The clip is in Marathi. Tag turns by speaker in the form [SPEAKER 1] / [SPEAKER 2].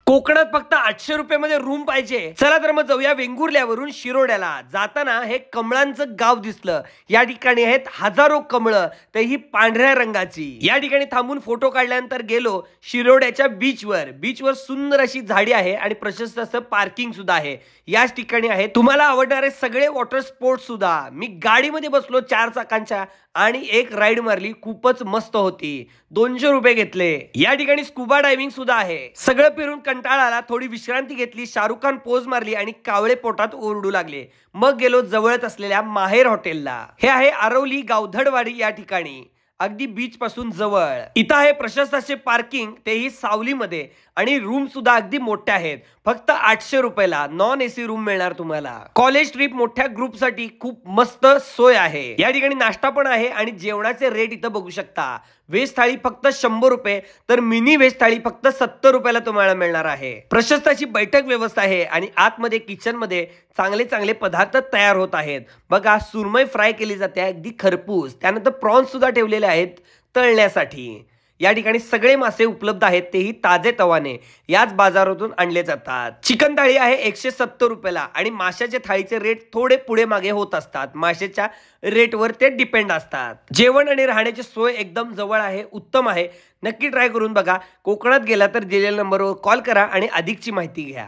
[SPEAKER 1] कोकणात फक्त 800 रुपयामध्ये रूम पाहिजे। चला तर मग जाऊया वेंगुर्ल्यावरून शिरोड्याला जाताना हे कमळांचं गाव दिसलं। या ठिकाणी आहेत हजारो कमळं, तेही पांढऱ्या रंगाची। या ठिकाणी थांबून फोटो काढल्यानंतर गेलो शिरोड्याच्या बीचवर। बीचवर सुंदर अशी झाडी आहे आणि प्रशस्त असं पार्किंग सुद्धा आहे। याच ठिकाणी आहे तुम्हाला आवडणारे सगळे वॉटर स्पोर्ट्स सुद्धा। मी गाडीमध्ये बसलो 4 चाकांच्या आणि एक राईड मारली, खूपच मस्त होती। 200 रुपये घेतले। या ठिकाणी स्कुबा डायव्हिंग सुद्धा आहे। सगळं फिरून कंटाळा आला, थोडी विश्रांती घेतली, शाहरुख खान पोज मारली आणि कावळे पोटात ओरडू लागले। मग गेलो जवळच असलेल्या माहेर हॉटेलला। हे आहे आरवली गावधडवाडी या ठिकाणी, अगदी बीच पासून जवळ। इथं आहे प्रशस्त असे पार्किंग, तेही सावलीमध्ये, आणि रूम सुद्धा अगदी मोठ्या आहेत। फक्त 800 रुपयाला नॉन एसी रूम मिळणार तुम्हाला। कॉलेज ट्रिप मोठ्या ग्रुप साठी खूप मस्त सोय आहे। या ठिकाणी नाश्ता पण आहे आणि जेवणाचे रेट इथं बघू शकता। व्हेज थाळी फक्त 100 रुपये, तर मिनी व्हेज थाळी फक्त 70 रुपयाला तुम्हाला मिळणार आहे। प्रशस्त अशी बैठक व्यवस्था आहे आणि आतमध्ये किचन मध्ये चांगले चांगले पदार्थ तयार होत आहेत। बघा, सुरमई फ्राय केली जाते अगदी खरपूस, त्यानंतर प्रॉन्स सुद्धा ठेवलेले आहेत तळण्यासाठी। या ठिकाणी सगळे मासे उपलब्ध आहेत, तेही ताजे तवाने याच बाजारातून आणले जातात। चिकन थाळी आहे 170 रुपयाला आणि माशाच्या थाळीचे रेट थोडे पुढे मागे होत असतात, माशाच्या रेटवर ते डिपेंड असतात। जेवण आणि राहण्याची सोय एकदम जवळ आहे, उत्तम आहे। नक्की ट्राय करून बघा। कोकणात गेला तर दिलेल्या नंबरवर कॉल करा आणि अधिकची माहिती घ्या।